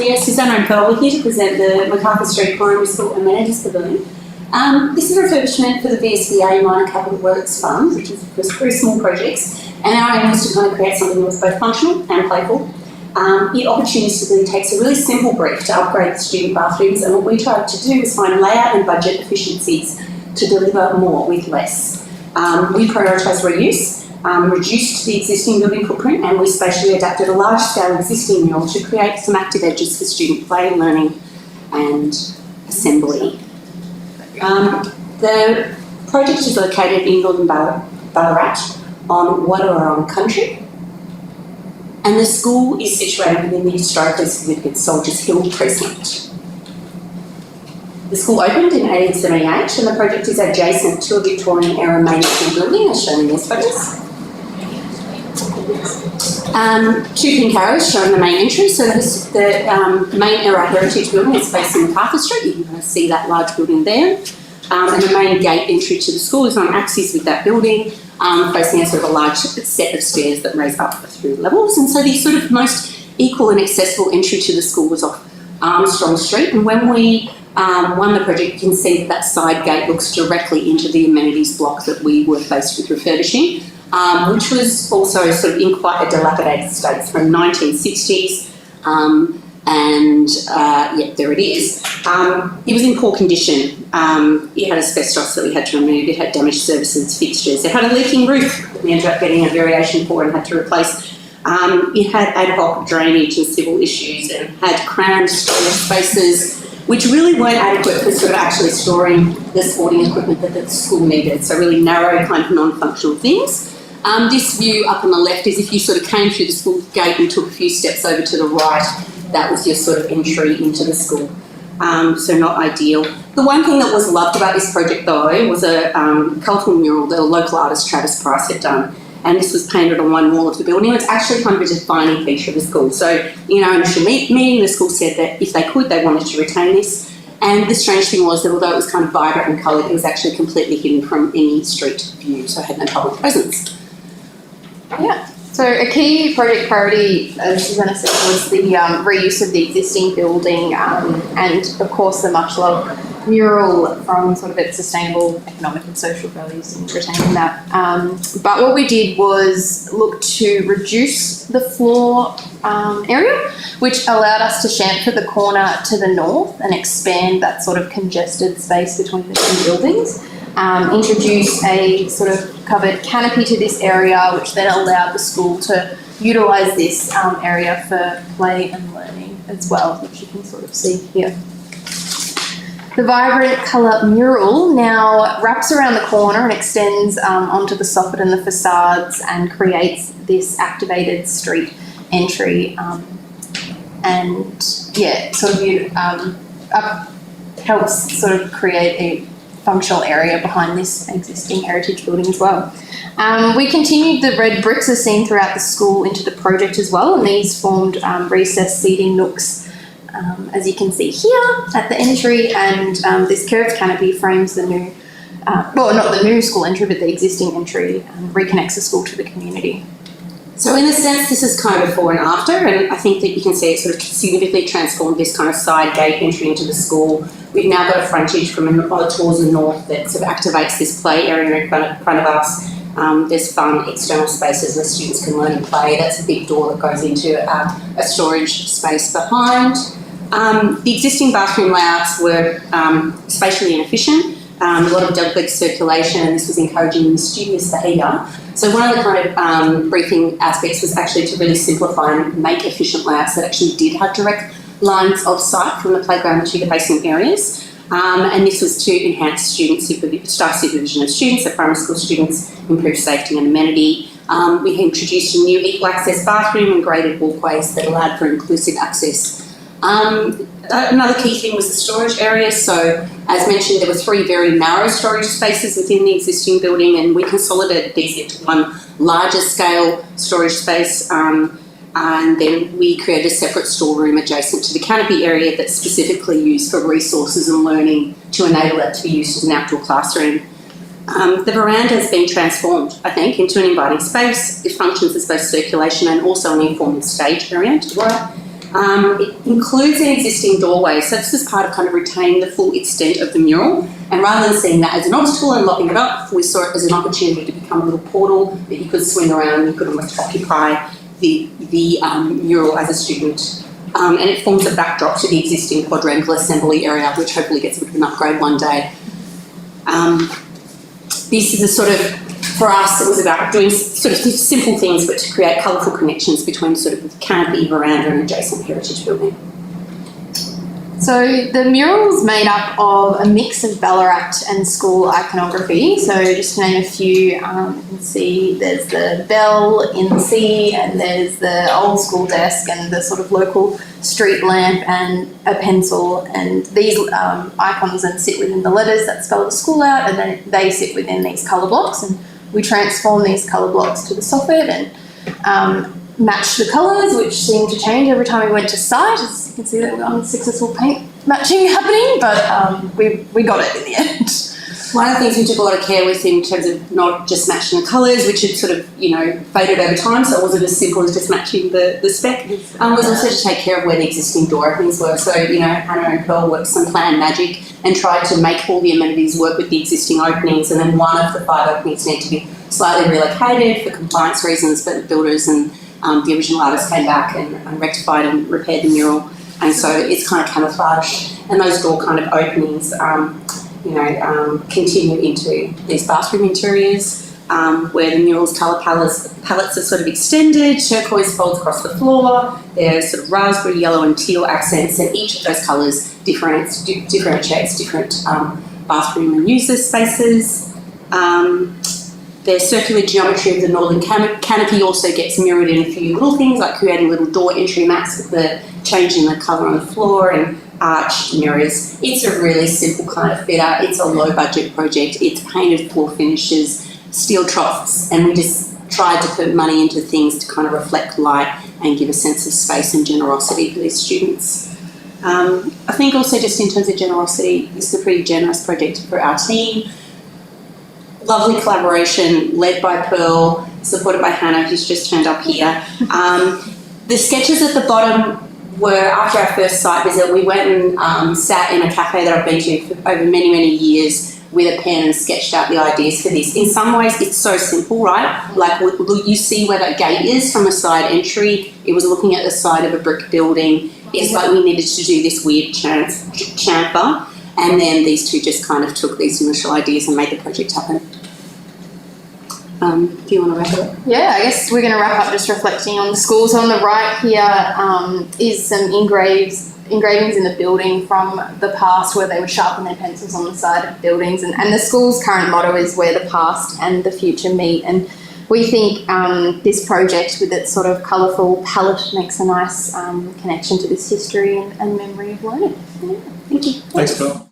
Yes, Susanna and Pearl, we're here to present the Macarthur Street Primary School Amenities Pavilion. This is a refurbishment for the VSBA Minor Capital Works Fund, which is for very small projects, and our aim is to kind of create something that's both functional and playful. It opportunistically takes a really simple brief to upgrade the student bathrooms, and what we tried to do is find layout and budget efficiencies to deliver more with less. We prioritise reuse, reduced the existing building footprint, and we spatially adapted a large-scale existing mural to create some active edges for student play, learning and assembly. The project is located in northern Ballarat on Wadawurrung country, and the school is situated within the historically significant Soldiers Hill Precinct. The school opened in 1878 and the project is adjacent to a Victorian era main school building as shown in these photos. Two pink arrows showing the main entry. So the main era heritage building is facing Macarthur Street. You can kind of see that large building there. And the main gate entry to the school is on axis with that building, facing a sort of a large set of stairs that raise up through levels. And so the sort of most equal and accessible entry to the school was off Armstrong Street. And when we won the project, you can see that side gate looks directly into the amenities block that we were faced with refurbishing, which was also sort of in quite a dilapidated state from 1960s. Yeah, there it is. It was in poor condition. It had asbestos that we had to remove. It had damaged surfaces, fixtures. It had a leaking roof that we ended up getting a variation for and had to replace. It had ad hoc drainage and civil issues and had crammed storage spaces, which really weren't adequate for sort of actually storing the sporting equipment that the school needed. So really narrow kind of non-functional things. This view up on the left is if you sort of came through the school gate and took a few steps over to the right, that was your sort of entry into the school. So not ideal. The one thing that was loved about this project though was a colourful mural that a local artist, Travis Price, had done. And this was painted on one wall of the building. It's actually kind of a defining feature of the school. So in our initial meeting, the school said that if they could, they wanted to retain this. And the strange thing was that although it was kind of vibrant and coloured, it was actually completely hidden from any street view, so it had no public presence. Yeah. So a key project priority, as Susanna said, was the reuse of the existing building and, of course, the much-loved mural from sort of its sustainable economic and social values and retaining that. But what we did was look to reduce the floor area, which allowed us to chamfer the corner to the north and expand that sort of congested space between the two buildings. Introduce a sort of covered canopy to this area, which then allowed the school to utilise this area for play and learning as well, which you can sort of see here. The vibrant colour mural now wraps around the corner and extends onto the soffit and the facades and creates this activated street entry and yeah, sort of helps sort of create a functional area behind this existing heritage building as well. We continued the red bricks as seen throughout the school into the project as well, and these formed recessed seating nooks as you can see here at the entry, and this curved canopy frames the new, well not the new school entry but the existing entry and reconnects the school to the community. So in a sense, this is kind of before and after, and I think that you can see it sort of significantly transformed this kind of side gate entry into the school. We've now got a frontage from towards the north that sort of activates this play area in front of us. There's fun external spaces where students can learn and play. That's a big door that goes into a storage space behind. The existing bathroom layouts were spatially inefficient. A lot of double-leg circulation, and this was encouraging mischievous behaviour. So one of the kind of briefing aspects was actually to really simplify and make efficient layouts that actually did have direct lines of sight from the playground to the basement areas. And this was to enhance staff supervision of students, so primary school students, improve safety and amenity. We introduced a new equal access bathroom and graded walkways that allowed for inclusive access. Another key thing was the storage areas. So as mentioned, there were 3 very narrow storage spaces within the existing building, and we consolidated these into one larger scale storage space, and then we created a separate storeroom adjacent to the canopy area that's specifically used for resources and learning to enable it to be used as an outdoor classroom. The veranda has been transformed, I think, into an inviting space. It functions as both circulation and also an informal stage area to the right. It includes an existing doorway, so this is part of kind of retaining the full extent of the mural. And rather than seeing that as an obstacle and locking it up, we saw it as an opportunity to become a little portal that you could swing around, you could almost occupy the mural as a student. And it forms a backdrop to the existing quadrangular assembly area, which hopefully gets a bit of an upgrade one day. This is a sort of, for us, it was about doing sort of simple things, but to create colourful connections between sort of the canopy, veranda and adjacent heritage building. So the mural's made up of a mix of Ballarat and school iconography. So just to name a few, you can see there's the bell in the sea, and there's the old school desk and the sort of local street lamp and a pencil. And these icons then sit within the letters that spell the school out, and then they sit within these colour blocks. And we transform these colour blocks to the soffit and match the colours, which seem to change every time we went to site. As you can see, that we're on successful paint matching happening, but we got it in the end. One of the things we took a lot of care with in terms of not just matching the colours, which had sort of, faded over time, so it wasn't as simple as just matching the spec, was also to take care of where the existing door openings were. So, Hannah and Pearl worked some plan magic and tried to make all the amenities work with the existing openings, and then one of the 5 openings needed to be slightly relocated for compliance reasons, but the builders and the original artist came back and rectified and repaired the mural, and so it's kind of camouflage, and those door kind of openings continue into these bathroom interiors where the mural's colour palettes are sort of extended, turquoise folds across the floor, there's sort of raspberry, yellow and teal accents, and each of those colours differentiates different bathroom and user spaces. The circular geometry of the northern canopy also gets mirrored in a few little things, like creating little door entry mats with the change in the colour on the floor and arch mirrors. It's a really simple kind of fit out. It's a low budget project. It's painted floor finishes, steel troughs, and we just tried to put money into things to kind of reflect light and give a sense of space and generosity for these students. I think also just in terms of generosity, this is a pretty generous project for our team. Lovely collaboration led by Pearl, supported by Hannah, who's just turned up here. The sketches at the bottom were, after our first site visit, we went and sat in a cafe that I've been to for over many, many years with a pen and sketched out the ideas for this. In some ways, it's so simple, right? Like, you see where that gate is from a side entry. It was looking at the side of a brick building. It's like we needed to do this weird chamfer. And then these two just kind of took these initial ideas and made the project happen. Do you want to wrap it up? Yeah, I guess we're going to wrap up just reflecting on the school. So on the right here is some engravings in the building from the past where they would sharpen their pencils on the side of buildings. And the school's current motto is where the past and the future meet. And we think this project with its sort of colourful palette makes a nice connection to this history and memory of learning. Yeah, thank you. Thanks, Bill.